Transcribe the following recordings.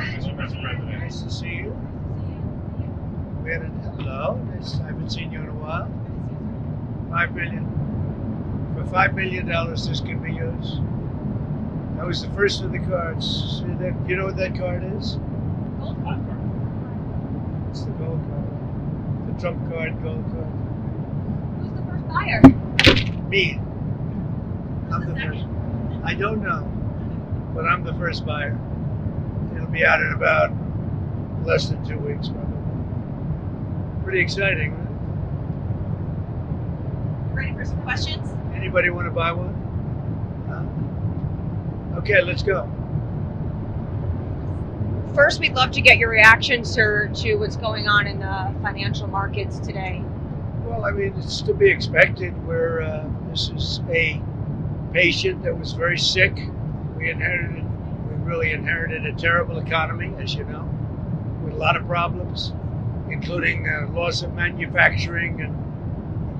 Mr. Vice President. Nice to see you. Hello. I haven't seen you in a while. $5 billion. For $5 billion, this can be yours. That was the first of the cards. See that? You know what that card is? Gold card. It's the gold card. The Trump card, gold card. Who's the first buyer? Me. I'm the first. I don't know, but I'm the first buyer. It'll be out in about less than 2 weeks, probably. Pretty exciting, right? Ready for some questions? Anybody want to buy one? Okay, let's go. First, we'd love to get your reaction, sir, to what's going on in the financial markets today. Well, I mean, it's to be expected. This is a patient that was very sick. We really inherited a terrible economy, as you know, with a lot of problems, including loss of manufacturing and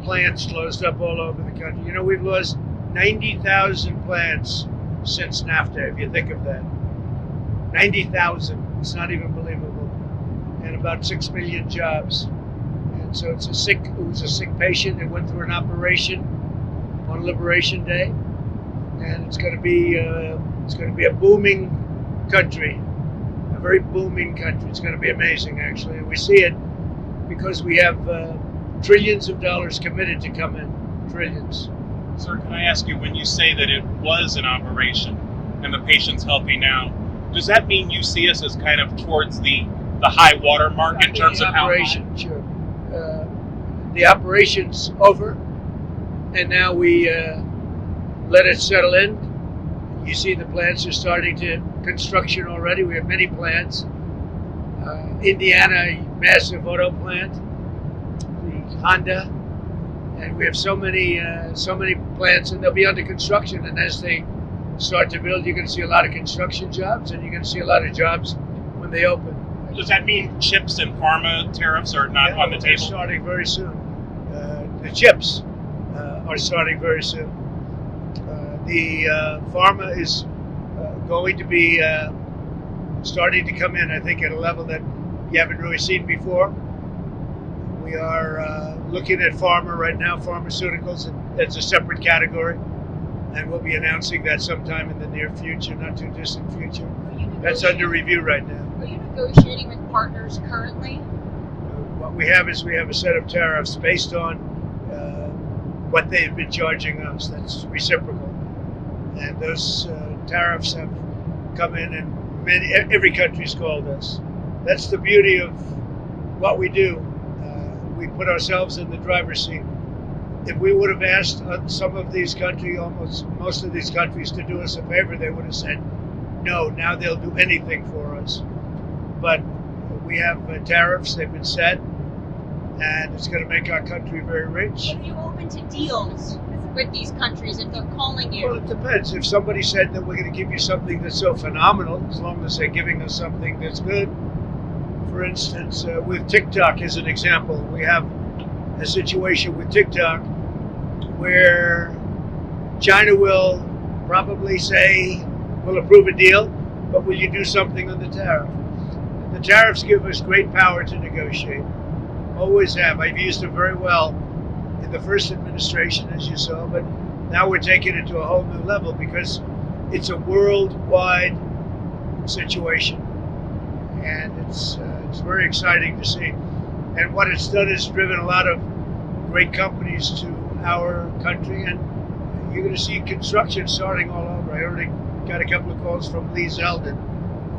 plants closed up all over the country. You know, we've lost 90,000 plants since NAFTA, if you think of that. 90,000. It's not even believable. And about 6 million jobs. And so it was a sick patient that went through an operation on Liberation Day. And it's going to be a booming country, a very booming country. It's going to be amazing, actually. And we see it because we have trillions of dollars committed to come in, trillions. Sir, can I ask you, when you say that it was an operation and the patient's healthy now, does that mean you see us as kind of towards the high water mark in terms of how operation? Sure. The operation's over, and now we let it settle in. You see the plants are starting to construction already. We have many plants. Indiana, a massive auto plant, the Honda, and we have so many plants, and they'll be under construction. And as they start to build, you're going to see a lot of construction jobs, and you're going to see a lot of jobs when they open. Does that mean chips and pharma tariffs are not on the They're table? starting very soon. The chips are starting very soon. The pharma is going to be starting to come in, I think, at a level that you haven't really seen before. We are looking at pharma right now, pharmaceuticals, that's a separate category, and we'll be announcing that sometime in the near future, not too distant future. That's under review right now. Are you negotiating with partners currently? What we have is a set of tariffs based on what they've been charging us. That's reciprocal. And those tariffs have come in, and every country's called us. That's the beauty of what we do. We put ourselves in the driver's seat. If we would have asked some of these countries, most of these countries, to do us a favor, they would have said, no, now they'll do anything for us. But we have tariffs, they've been set, and it's going to make our country very rich. Are you open to deals with these countries if they're calling you? Well, it depends. If somebody said that we're going to give you something that's so phenomenal, as long as they're giving us something that's good. For instance, with TikTok as an example, we have a situation with TikTok where China will probably say, we'll approve a deal, but will you do something on the tariff? The tariffs give us great power to negotiate. Always have. I've used them very well in the first administration, as you saw, but now we're taking it to a whole new level because it's a worldwide situation. And it's very exciting to see. And what it's done is driven a lot of great companies to our country, and you're going to see construction starting all over. I already got a couple of calls from Lee Zeldin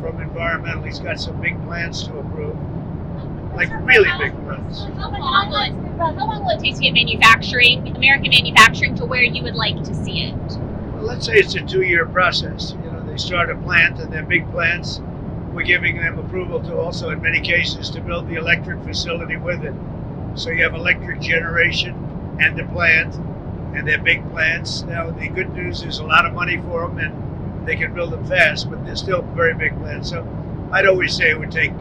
from Environmental. He's got some big plans to approve, like really big plans. How long will it take to get American manufacturing to where you would like to see it? Well, let's say it's a 2-year process. You know, they start a plant, and they're big plants. We're giving them approval to also, in many cases, to build the electric facility with it. So you have electric generation and the plant, and they're big plants. Now, the good news is a lot of money for them, and they can build them fast, but they're still very big plants. So I'd always say it would take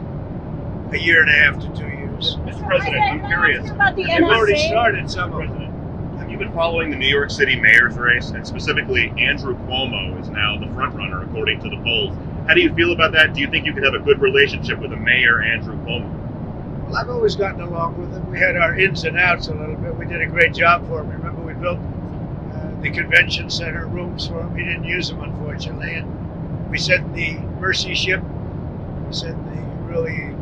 a year and a half to 2 years. Mr. President, I'm curious. About the They've already NSA? started some of them. President, have you been following the New York City mayor's race? And specifically, Andrew Cuomo is now the front runner, according to the polls. How do you feel about that? Do you think you could have a good relationship with the mayor, Andrew Cuomo? Well, I've always gotten along with him. We had our ins and outs a little bit. We did a great job for him. Remember, we built the convention center rooms for him. He didn't use them, unfortunately. And we sent the Mercy ship. We sent the really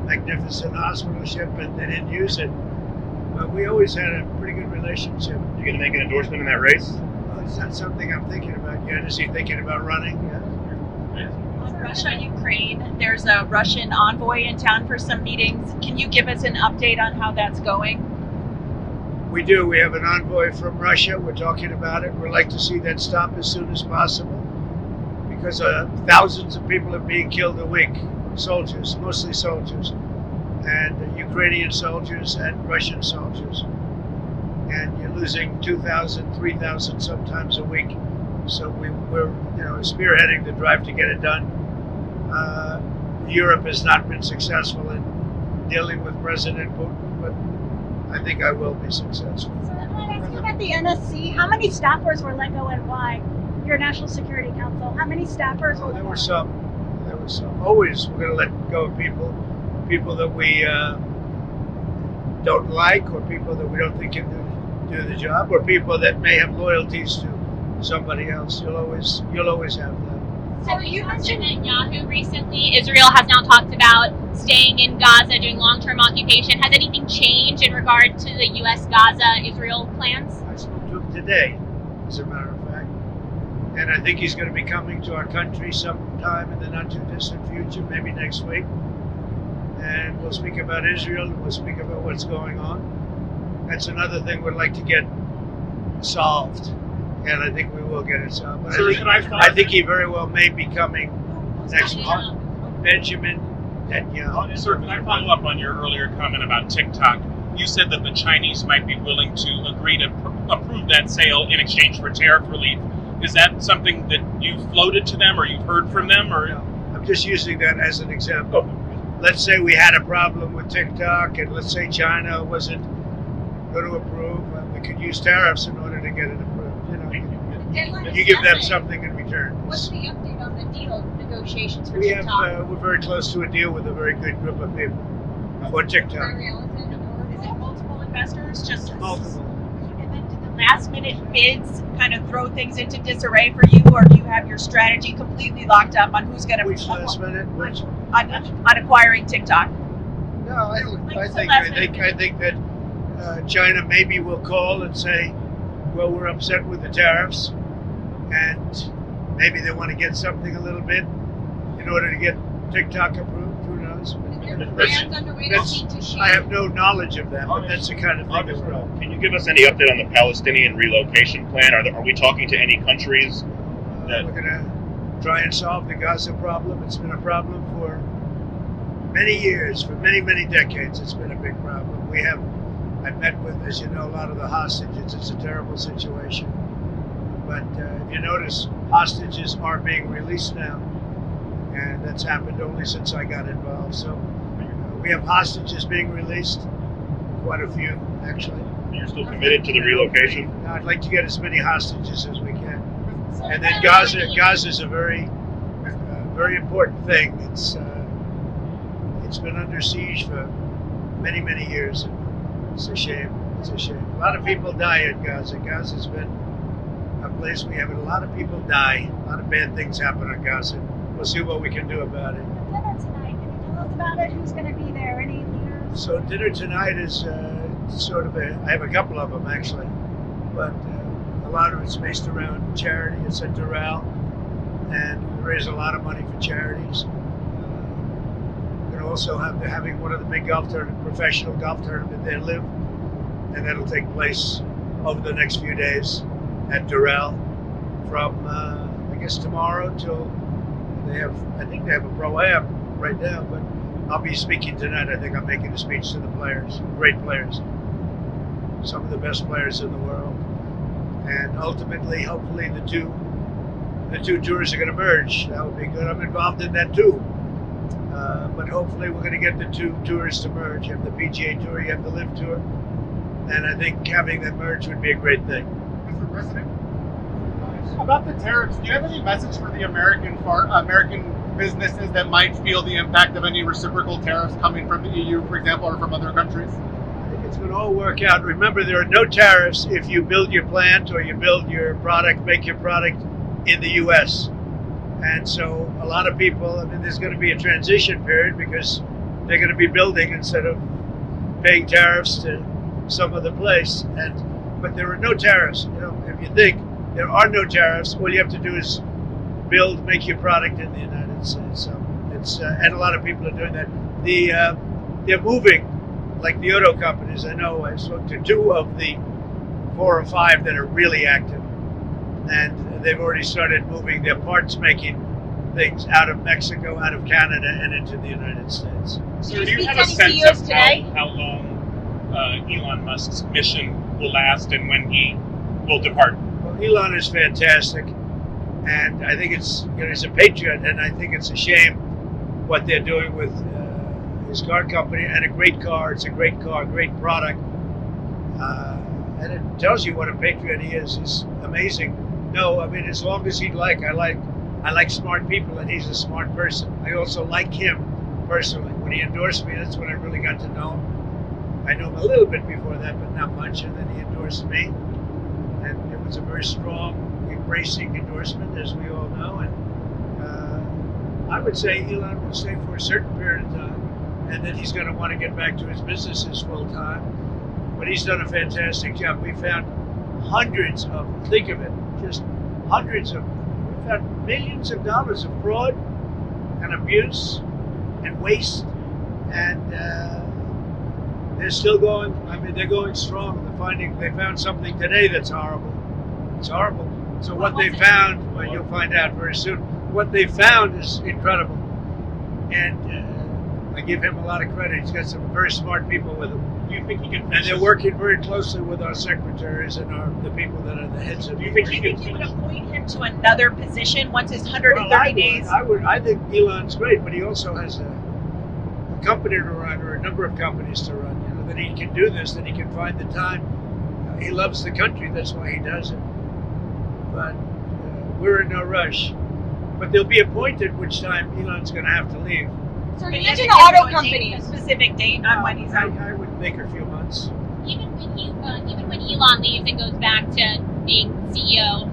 magnificent hospital ship, and they didn't use it. But we always had a pretty good relationship. You going to make an endorsement in that race? Well, it's not something I'm thinking about yet. Is he thinking about running? Yeah. On Russia, Ukraine, there's a Russian envoy in town for some meetings. Can you give us an update on how that's going? We do. We have an envoy from Russia. We're talking about it. We'd like to see that stop as soon as possible because thousands of people are being killed a week. Soldiers, mostly soldiers, and Ukrainian soldiers and Russian soldiers. And you're losing 2,000, 3,000 sometimes a week. So we're spearheading the drive to get it done. Europe has not been successful in dealing with President Putin, but I think I will be successful. So I'm asking at the NSC, how many staffers were let go and why? Your National Security Council, how many staffers were let go? There were some. Always we're going to let go of people that we don't like, or people that we don't think can do the job, or people that may have loyalties to somebody else. You'll always have that. So you mentioned at Yahoo recently, Israel has now talked about staying in Gaza, doing long-term occupation. Has anything changed in regard to the U.S. Gaza-Israel plans? I spoke to him today, as a matter of fact, and I think he's going to be coming to our country sometime in the not-too-distant future, maybe next week. And we'll speak about Israel, and we'll speak about what's going on. That's another thing we'd like to get solved. And I think we will get it solved. But I think he very well may be coming next month. Benjamin Netanyahu. Sir, can I follow up on your earlier comment about TikTok? You said that the Chinese might be willing to agree to approve that sale in exchange for tariff relief. Is that something that you floated to them, or you've heard from them, or? No, I'm just using that as an example. Let's say we had a problem with TikTok, and let's say China wasn't going to approve. We could use tariffs in order to get it approved. You give them something in return. What's the update on the deal negotiations for We TikTok? have we're very close to a deal with a very good group of people for TikTok. Is it multiple investors? Just Multiple. And then did the last minute bids kind of throw things into disarray for you, or do you have your strategy completely locked up on who's going to Which last minute? Which? on acquiring TikTok? No, I think that China maybe will call and say, well, we're upset with the tariffs, and maybe they want to get something a little bit in order to get TikTok approved. Who knows? I have no knowledge of that, but that's the kind of thing that we're on. Can you give us any update on the Palestinian relocation plan? Are we talking to any countries? We're going to try and solve the Gaza problem. It's been a problem for many years, for many, many decades. It's been a big problem. I've met with, as you know, a lot of the hostages. It's a terrible situation. But if you notice, hostages are being released now. And that's happened only since I got involved. So we have hostages being released, quite a few, actually. You're still committed to the relocation? I'd like to get as many hostages as we can. And then Gaza is a very, very important thing. It's been under siege for many, many years. It's a shame. It's a shame. A lot of people die in Gaza. Gaza's been a place we have a lot of people die. A lot of bad things happen in Gaza. We'll see what we can do about it. Dinner tonight. Can you tell us about it? Who's going to be there? Any leaders? So dinner tonight is sort of I have a couple of them actually, but a lot of it's based around charity. It's at Tirade, and we raise a lot of money for charities. We're going to also have having one of the big professional golf tournament there live, and that'll take place over the next few days at Tirade from I guess tomorrow till I think they have a pro-am right now, but I'll be speaking tonight. I think I'm making a speech to the players, great players, some of the best players in the world, and ultimately, hopefully, the two tours are going to merge. That would be good. I'm involved in that too, but hopefully, we're going to get the two tours to merge. You have the PGA Tour, you have the LIV Tour, and I think having that merge would be a great thing. Mr. President, About the tariffs, do you have any message for the American businesses that might feel the impact of any reciprocal tariffs coming from the EU, for example, or from other countries? I think it's going to all work out. Remember, there are no tariffs if you build your plant or you build your product, make your product in the U.S. And so a lot of people, I mean, there's going to be a transition period because they're going to be building instead of paying tariffs to some other place. But there are no tariffs. You know, if you think there are no tariffs, all you have to do is make your product in the United States. So it's and a lot of people are doing that. They're moving, like the auto companies. I know I spoke to 2 of the 4 or 5 that are really active, and they've already started moving their parts making things out of Mexico, out of Canada, and into the United States. So do you speak have to a any sense CEOs of today? how long Elon Musk's mission will last and when he will depart? Well, Elon is fantastic, and I think he's a patriot, and I think it's a shame what they're doing with his car company, and a great car. It's a great car, great product, and it tells you what a patriot he is. He's amazing. No, I mean, as long as he'd like, I like smart people, and he's a smart person. I also like him personally. When he endorsed me, that's when I really got to know him. I knew him a little bit before that, but not much, and then he endorsed me. And it was a very strong, embracing endorsement, as we all know. And I would say Elon will stay for a certain period of time, and then he's going to want to get back to his businesses full time. But he's done a fantastic job. We found hundreds of, think of it, just hundreds of, we found millions of dollars of fraud and abuse and waste, and they're still going. I mean, they're going strong. They found something today that's horrible. It's horrible. So what they found, well, you'll find out very soon. What they found is incredible, and I give him a lot of credit. He's got some very smart people with him. Do you think he can? And they're working very closely with our secretaries and the people that are the heads of. Do you think Do he you think can? you would appoint him to another position once his 130 Well, days? I think Elon's great, but he also has a company to run, or a number of companies to run. You know, that he can do this, that he can find the time. He loves the country, that's why he does it. But we're in no rush. But there'll be a point at which time Elon's going to have to leave. So But you you mentioned have to auto give him a date, companies. a specific date on when he's out. I would make a few months. Even when Elon leaves and goes back to being CEO,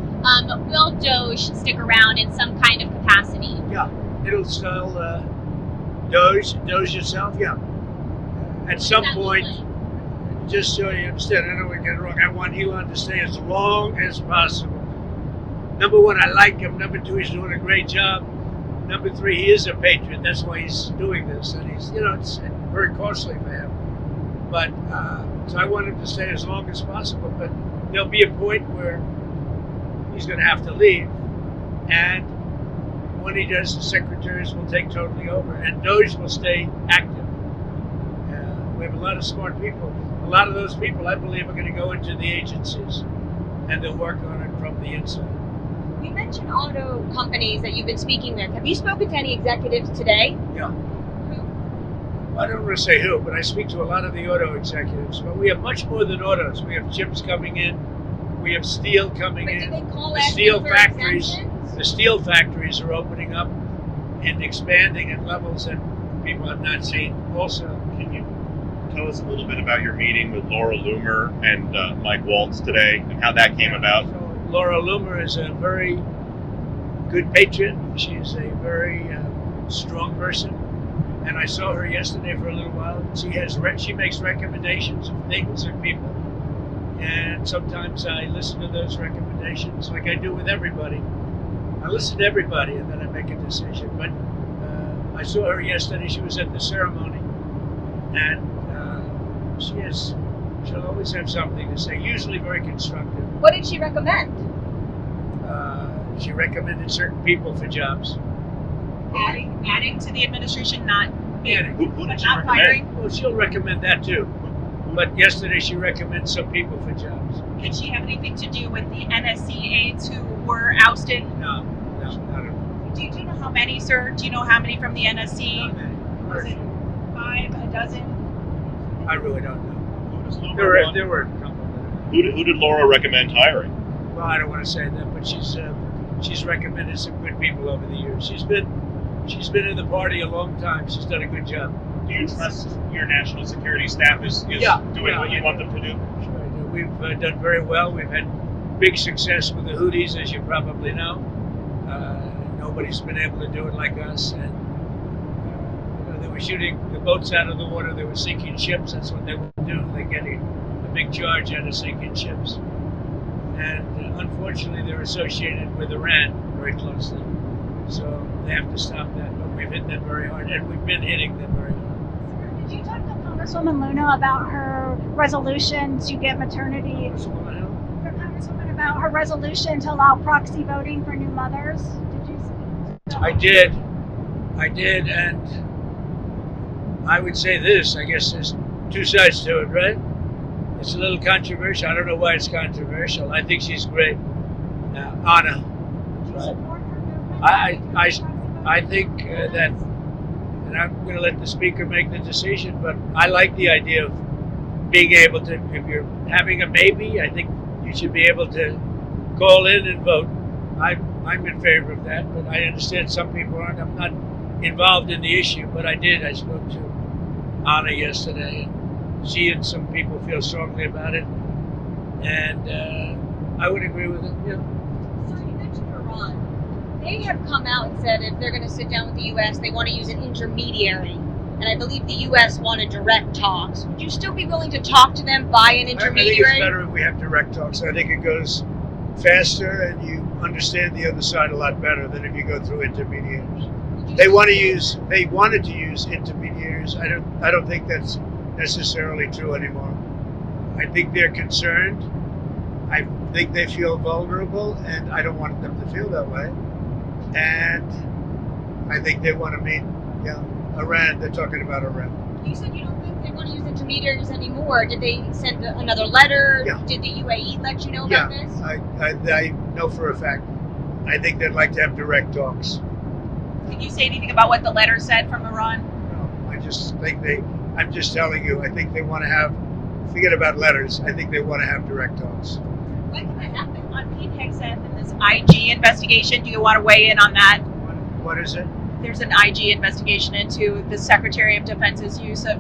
will DOGE stick around in some kind of capacity? Yeah, it'll still DOGE itself. Yeah, at some That point. was like- Just so you understand, I don't want to get it wrong. I want Elon to stay as long as possible. Number 1, I like him. Number 2, he's doing a great job. Number 3, he is a patriot. That's why he's doing this, and he's, it's very costly for him. But so I want him to stay as long as possible. But there'll be a point where he's going to have to leave, and when he does, the secretaries will take totally over, and DOGE will stay active. We have a lot of smart people. A lot of those people, I believe, are going to go into the agencies, and they'll work on it from the inside. You mentioned auto companies that you've been speaking with. Have you spoken to any executives today? Yeah. I don't want to say who, but I speak to a lot of the auto executives. But we have much more than autos. We have chips coming in. We have steel coming But in. do they call The asking steel for factories. exemptions? The steel factories are opening up and expanding at levels that people have not seen. Also, Can you tell us a little bit about your meeting with Laura Loomer and Mike Waltz today and how that came about? So Laura Loomer is a very good patriot. She's a very strong person, and I saw her yesterday for a little while. She makes recommendations of things and people, and sometimes I listen to those recommendations, like I do with everybody. I listen to everybody, and then I make a decision. But I saw her yesterday. She was at the ceremony, and she'll always have something to say. Usually very constructive. What did she recommend? She recommended certain people for jobs. Adding to the administration, not Adding. Who did she not recommend? firing. Well, she'll recommend that too. But yesterday she recommended some people for jobs. Did she have anything to do with the NSC aides who were ousted? No, not at all. Do you know how many, sir? Do you know how many from the Not NSC? many. Was it 5, a dozen? I really don't know. Who does Laura There want? were a couple. Who did Laura recommend hiring? well, I don't want to say that, but she's recommended some good people over the years. She's been in the party a long time. She's done a good job. Do you trust your national security staff is doing what you want them to do? Sure I do. We've done very well. We've had big success with the Houthis, as you probably know. Nobody's been able to do it like us. And they were shooting the boats out of the water. They were sinking ships. That's what they would do. They're getting a big charge out of sinking ships. And unfortunately, they're associated with Iran very closely. So they have to stop that. But we've hit them very hard, and we've been hitting them very hard. Did you talk to Congresswoman Luna about her resolution to get maternity? Congresswoman, about her resolution to allow proxy voting for new mothers? Did you speak to I did, and I would say this. I guess there's two sides to it, right? It's a little controversial. I don't know why it's controversial. I think she's great. Anna. Do you support her movement? I think that, and I'm going to let the speaker make the decision, but I like the idea of being able to, if you're having a baby, I think you should be able to call in and vote. I'm in favor of that, but I understand some people aren't. I'm not involved in the issue, but I did. I spoke to Anna yesterday, and she and some people feel strongly about it, and I would agree with it. Yeah. So you mentioned Iran. They have come out and said if they're going to sit down with the U.S., they want to use an intermediary. And I believe the U.S. wanted direct talks. Would you still be willing to talk to them by an I think intermediary? it's better if we have direct talks. I think it goes faster, and you understand the other side a lot better than if you go through intermediaries. They wanted to use intermediaries. I don't think that's necessarily true anymore. I think they're concerned. I think they feel vulnerable, and I don't want them to feel that way. And I think they want to meet, Iran. They're talking about Iran. You said you don't think they want to use intermediaries anymore. Did they send another letter? Yeah. Did the UAE let you know about this? I know for a fact. I think they'd like to have direct talks. Can you say anything about what the letter said from Iran? No, I just think I'm just telling you, I think they want to have, forget about letters, I think they want to have direct talks. When can that happen? On Pete Hegseth and this IG investigation, do you want to weigh in on that? What is it? There's an IG investigation into the Secretary of Defense's use of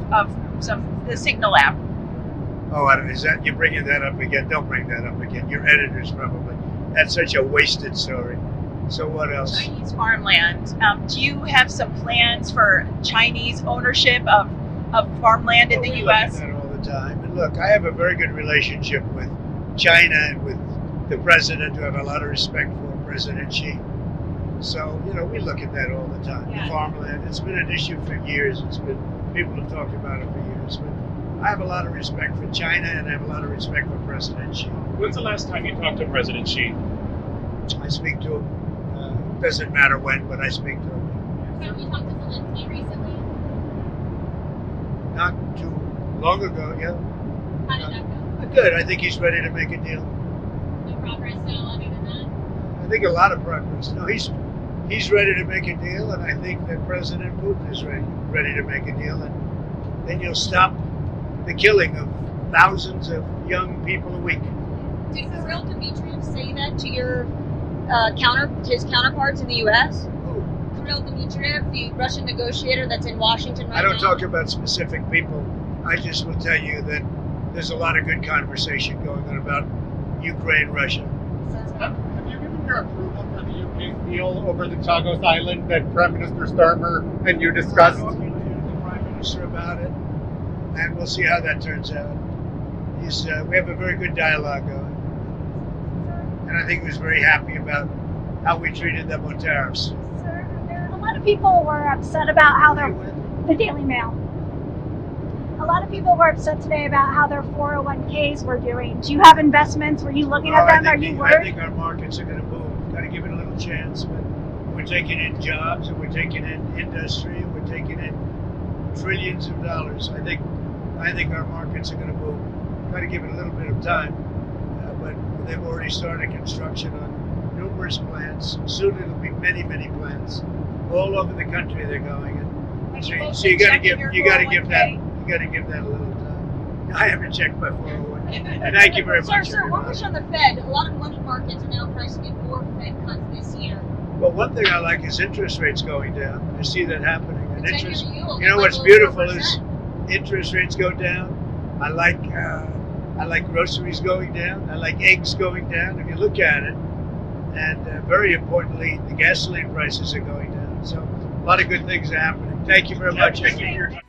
the Signal app. Oh, is that, you're bringing that up again? Don't bring that up again. Your editors probably. That's such a wasted story. So what else? Chinese farmland. Do you have some plans for Chinese ownership of farmland in the We U.S.? look at that all the time. And look, I have a very good relationship with China and with the president, who I have a lot of respect for, President Xi. So, we look at that all the time. Yeah. Farmland, it's been an issue for years. People have talked about it for years. But I have a lot of respect for China, and I have a lot of respect for President Xi. When's the last time you talked to President Xi? I speak to him. Doesn't matter when, but I speak to him. So you talked to Zelensky recently. Not too long ago, yeah. How did that go? Good. I think he's ready to make a deal. No progress still other than that? I think a lot of progress. No, he's ready to make a deal, and I think that President Putin is ready to make a deal, and then you'll stop the killing of thousands of young people a week. Did Kirill Dmitriev say that to your his counterparts in the U.S.? Who? Kirill Dmitriev, the Russian negotiator that's in Washington right now? I don't talk about specific people. I just will tell you that there's a lot of good conversation going on about Ukraine, Russia. Have you given your approval for the UK's deal over the Chagos Island that Prime Minister Starmer and you discussed? I'm talking to the Prime Minister about it, and we'll see how that turns out. We have a very good dialogue going. And I think he was very happy about how we treated them on tariffs. Sir, a lot of people were upset about how the Daily Mail. A lot of people were upset today about how their 401ks were doing. Do you have investments? Were you looking at them? Are you I worried? think our markets are going to boom. Got to give it a little chance. But we're taking in jobs, and we're taking in industry, and we're taking in trillions of dollars. I think our markets are going to boom. Got to give it a little bit of time. But they've already started construction on numerous plants. Soon it'll be many, many plants all over the country. They're going, and so you got to give that a little time. I haven't checked my 401k. Thank you very Sir, much. sir, one question on the Fed. A lot of money markets are now pricing in more Fed cuts this year. Well, one thing I like is interest rates going down. I see that happening. And The 10-year interest, yield you know is what's like beautiful 4%. is interest rates go down. I like groceries going down. I like eggs going down. If you look at it, and very importantly, the gasoline prices are going down. So a lot of good things are happening. Thank you very much. Thank you for your time.